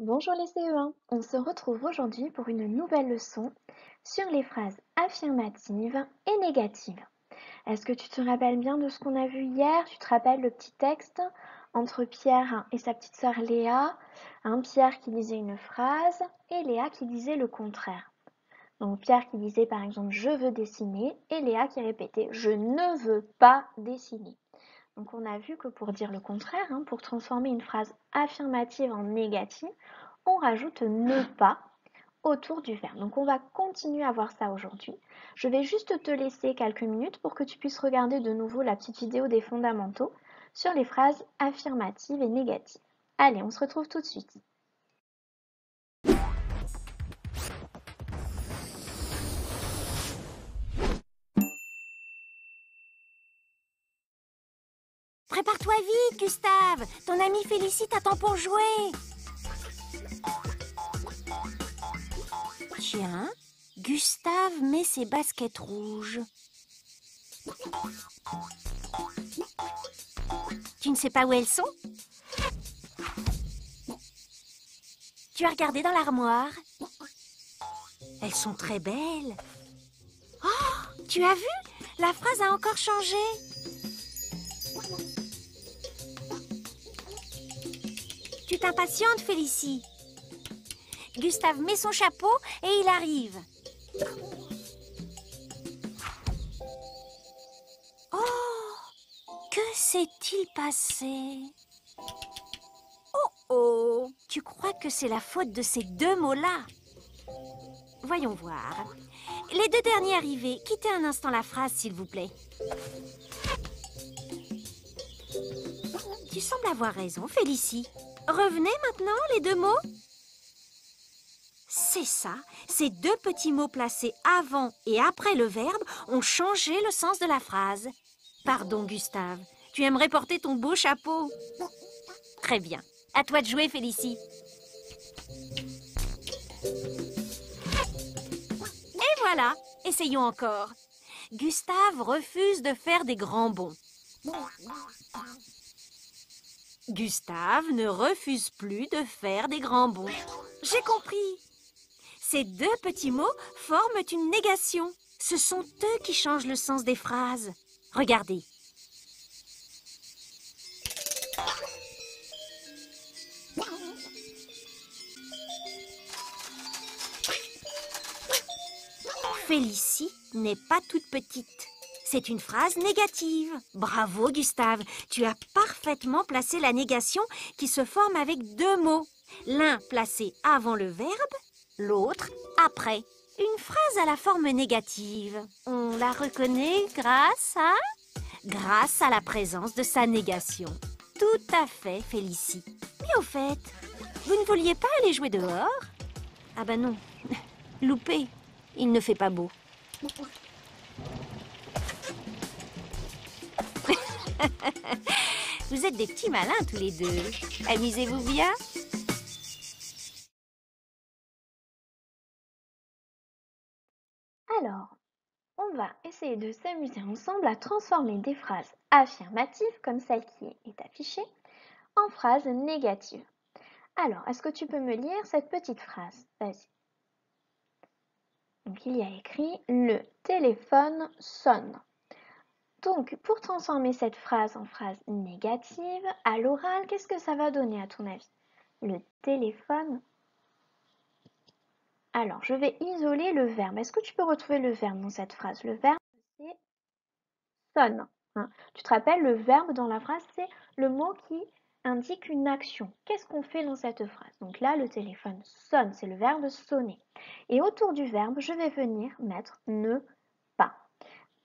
Bonjour les CE1, on se retrouve aujourd'hui pour une nouvelle leçon sur les phrases affirmatives et négatives. Est-ce que tu te rappelles bien de ce qu'on a vu hier? Tu te rappelles le petit texte entre Pierre et sa petite sœur Léa, Pierre qui disait une phrase et Léa qui disait le contraire. Donc Pierre qui disait par exemple je veux dessiner et Léa qui répétait je ne veux pas dessiner. Donc on a vu que pour dire le contraire, pour transformer une phrase affirmative en négative, on rajoute ne pas autour du verbe. Donc on va continuer à voir ça aujourd'hui. Je vais juste te laisser quelques minutes pour que tu puisses regarder de nouveau la petite vidéo des fondamentaux sur les phrases affirmatives et négatives. Allez, on se retrouve tout de suite. Prépare-toi vite, Gustave. Ton ami Félicie t'attend pour jouer. Tiens, Gustave met ses baskets rouges. Tu ne sais pas où elles sont? Tu as regardé dans l'armoire? Elles sont très belles. Oh, tu as vu? La phrase a encore changé. Tu t'impatientes, Félicie. Gustave met son chapeau et il arrive. Oh, que s'est-il passé? Oh, tu crois que c'est la faute de ces deux mots-là? Voyons voir. Les deux derniers arrivés, quittez un instant la phrase, s'il vous plaît. Tu sembles avoir raison, Félicie. Revenez maintenant, les deux mots. C'est ça, ces deux petits mots placés avant et après le verbe ont changé le sens de la phrase. Pardon, Gustave, tu aimerais porter ton beau chapeau. Très bien. À toi de jouer, Félicie. Et voilà, essayons encore. Gustave refuse de faire des grands bonds. Gustave ne refuse plus de faire des grands bonds. J'ai compris. Ces deux petits mots forment une négation. Ce sont eux qui changent le sens des phrases. Regardez. Félicie n'est pas toute petite. C'est une phrase négative. Bravo, Gustave. Tu as parfaitement placé la négation qui se forme avec deux mots. L'un placé avant le verbe, l'autre après. Une phrase à la forme négative. On la reconnaît grâce à la présence de sa négation. Tout à fait, Félicie. Mais au fait, vous ne vouliez pas aller jouer dehors? Ah ben non, loupé. Il ne fait pas beau. Vous êtes des petits malins tous les deux. Amusez-vous bien. Alors, on va essayer de s'amuser ensemble à transformer des phrases affirmatives, comme celle qui est affichée, en phrases négatives. Alors, est-ce que tu peux me lire cette petite phrase? Vas-y. Donc, il y a écrit « Le téléphone sonne ». Donc, pour transformer cette phrase en phrase négative, à l'oral, qu'est-ce que ça va donner à ton avis? Le téléphone. Alors, je vais isoler le verbe. Est-ce que tu peux retrouver le verbe dans cette phrase? Le verbe, c'est sonne. Tu te rappelles, le verbe dans la phrase, c'est le mot qui indique une action. Qu'est-ce qu'on fait dans cette phrase? Donc là, le téléphone sonne, c'est le verbe sonner. Et autour du verbe, je vais venir mettre ne pas.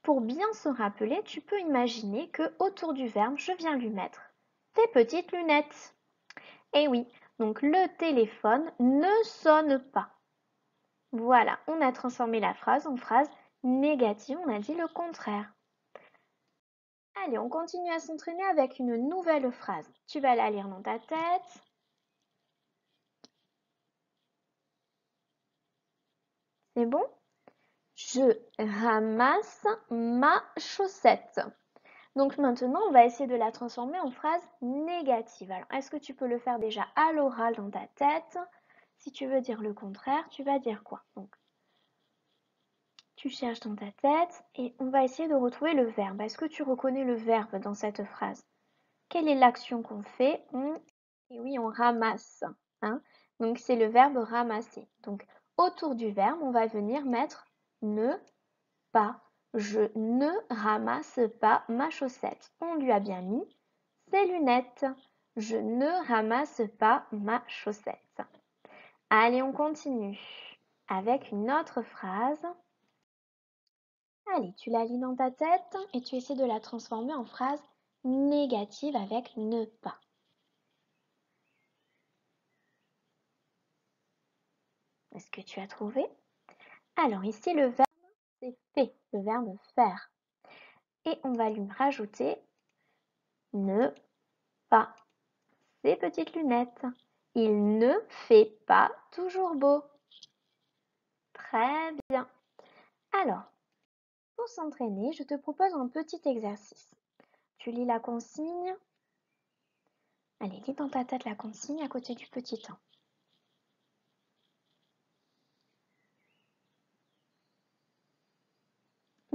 Pour bien se rappeler, tu peux imaginer que autour du verbe, je viens lui mettre tes petites lunettes. Et oui, donc le téléphone ne sonne pas. Voilà, on a transformé la phrase en phrase négative, on a dit le contraire. Allez, on continue à s'entraîner avec une nouvelle phrase. Tu vas la lire dans ta tête. C'est bon? Je ramasse ma chaussette. Donc maintenant, on va essayer de la transformer en phrase négative. Alors, est-ce que tu peux le faire déjà à l'oral dans ta tête? Si tu veux dire le contraire, tu vas dire quoi? Donc, tu cherches dans ta tête et on va essayer de retrouver le verbe. Est-ce que tu reconnais le verbe dans cette phrase? Quelle est l'action qu'on fait? Et oui, on ramasse. Hein? Donc, c'est le verbe ramasser. Donc, autour du verbe, on va venir mettre ne pas. Je ne ramasse pas ma chaussette. On lui a bien mis ses lunettes. Je ne ramasse pas ma chaussette. Allez, on continue avec une autre phrase. Allez, tu la lis dans ta tête et tu essaies de la transformer en phrase négative avec ne pas. Est-ce que tu as trouvé? Alors ici, le verbe, c'est fait, le verbe faire. Et on va lui rajouter ne pas ses petites lunettes. Il ne fait pas toujours beau. Très bien. Alors, pour s'entraîner, je te propose un petit exercice. Tu lis la consigne. Allez, lis dans ta tête la consigne à côté du petit 1.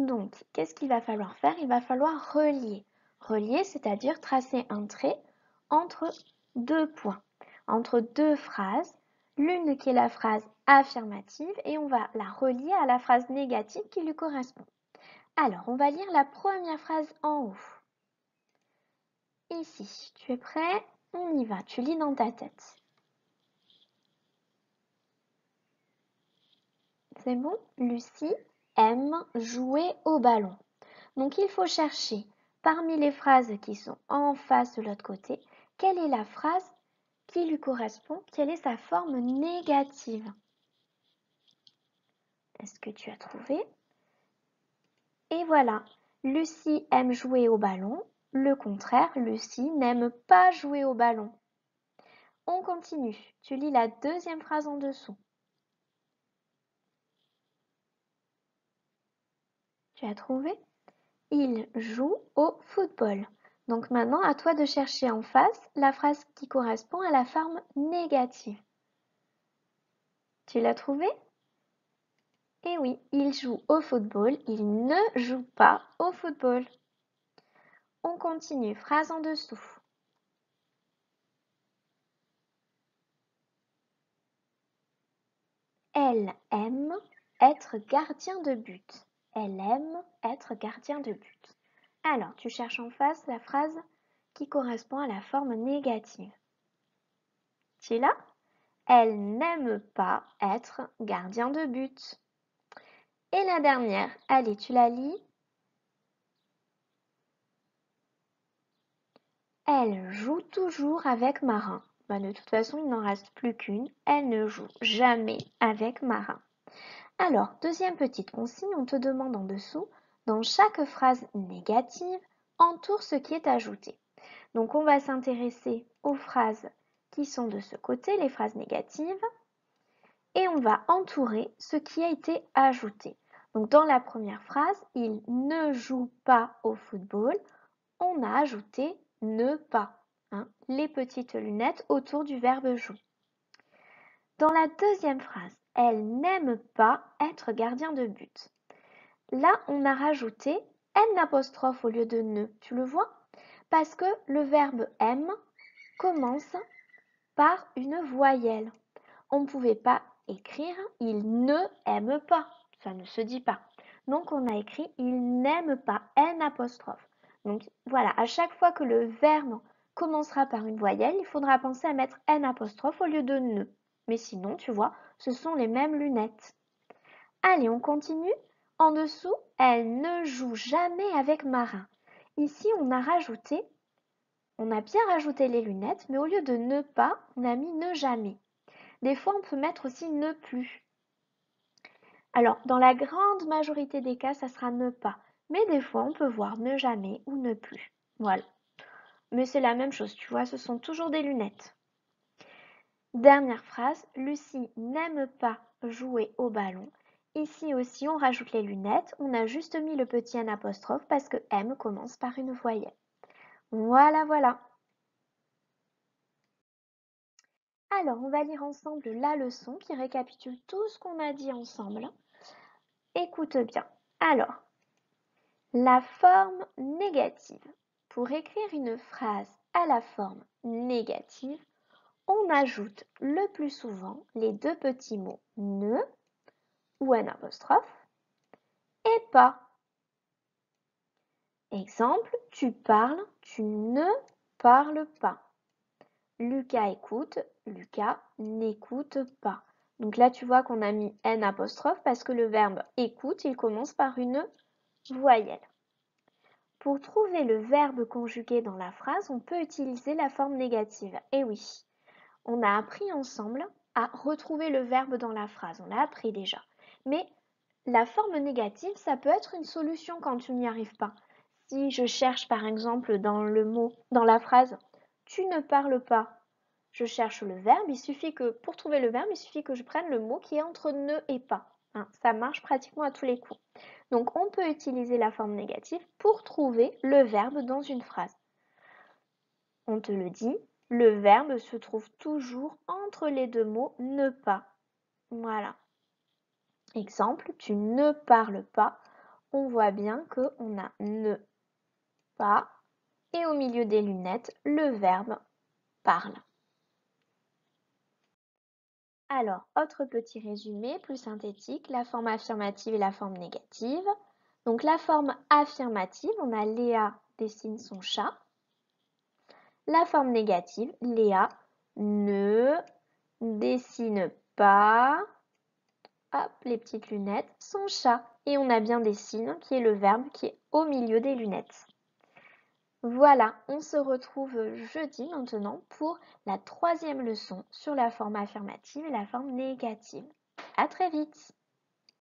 Donc, qu'est-ce qu'il va falloir faire? Il va falloir relier. Relier, c'est-à-dire tracer un trait entre deux points, entre deux phrases, l'une qui est la phrase affirmative et on va la relier à la phrase négative qui lui correspond. Alors, on va lire la première phrase en haut. Ici, tu es prêt? On y va, tu lis dans ta tête. C'est bon? Lucie aime jouer au ballon. Donc il faut chercher parmi les phrases qui sont en face de l'autre côté, quelle est la phrase qui lui correspond, quelle est sa forme négative. Est-ce que tu as trouvé? Et voilà, Lucie aime jouer au ballon. Le contraire, Lucie n'aime pas jouer au ballon. On continue. Tu lis la deuxième phrase en dessous. Tu as trouvé? Il joue au football. Donc maintenant, à toi de chercher en face la phrase qui correspond à la forme négative. Tu l'as trouvé? Eh oui, il joue au football, il ne joue pas au football. On continue, phrase en dessous. Elle aime être gardien de but. Elle aime être gardien de but. Alors, tu cherches en face la phrase qui correspond à la forme négative. Tu es là? Elle n'aime pas être gardien de but. Et la dernière, allez, tu la lis. Elle joue toujours avec Marin. De toute façon, il n'en reste plus qu'une. Elle ne joue jamais avec Marin. Alors, deuxième petite consigne, on te demande en dessous, dans chaque phrase négative, entoure ce qui est ajouté. Donc, on va s'intéresser aux phrases qui sont de ce côté, les phrases négatives, et on va entourer ce qui a été ajouté. Donc, dans la première phrase, il ne joue pas au football, on a ajouté ne pas, les petites lunettes autour du verbe joue. Dans la deuxième phrase, elle n'aime pas être gardien de but. Là, on a rajouté N' au lieu de ne. Tu le vois? Parce que le verbe aime commence par une voyelle. On ne pouvait pas écrire il ne aime pas. Ça ne se dit pas. Donc, on a écrit il n'aime pas N'. Donc, voilà, à chaque fois que le verbe commencera par une voyelle, il faudra penser à mettre N' au lieu de ne. Mais sinon, tu vois, ce sont les mêmes lunettes. Allez, on continue. En dessous, elle ne joue jamais avec Marin. Ici, on a bien rajouté les lunettes, mais au lieu de ne pas, on a mis ne jamais. Des fois, on peut mettre aussi ne plus. Alors, dans la grande majorité des cas, ça sera ne pas. Mais des fois, on peut voir ne jamais ou ne plus. Voilà. Mais c'est la même chose, tu vois, ce sont toujours des lunettes. Dernière phrase, Lucie n'aime pas jouer au ballon. Ici aussi, on rajoute les lunettes. On a juste mis le petit N apostrophe parce que M commence par une voyelle. Voilà, voilà. Alors, on va lire ensemble la leçon qui récapitule tout ce qu'on a dit ensemble. Écoute bien. Alors, la forme négative. Pour écrire une phrase à la forme négative, on ajoute le plus souvent les deux petits mots ne ou N apostrophe et pas. Exemple, tu parles, tu ne parles pas. Lucas écoute, Lucas n'écoute pas. Donc là, tu vois qu'on a mis N apostrophe parce que le verbe écoute, il commence par une voyelle. Pour trouver le verbe conjugué dans la phrase, on peut utiliser la forme négative. Et oui, on a appris ensemble à retrouver le verbe dans la phrase. On l'a appris déjà. Mais la forme négative, ça peut être une solution quand tu n'y arrives pas. Si je cherche par exemple dans le mot, dans la phrase « tu ne parles pas », je cherche le verbe, il suffit que, pour trouver le verbe, il suffit que je prenne le mot qui est entre ne et pas. Hein, ça marche pratiquement à tous les coups. Donc on peut utiliser la forme négative pour trouver le verbe dans une phrase. On te le dit, le verbe se trouve toujours entre les deux mots ne pas. Voilà. Exemple, tu ne parles pas. On voit bien qu'on a ne pas et au milieu des lunettes, le verbe parle. Alors, autre petit résumé plus synthétique, la forme affirmative et la forme négative. Donc la forme affirmative, on a Léa dessine son chat. La forme négative, Léa ne dessine pas, hop, les petites lunettes, son chat. Et on a bien dessine qui est le verbe qui est au milieu des lunettes. Voilà, on se retrouve jeudi maintenant pour la 3e leçon sur la forme affirmative et la forme négative. À très vite!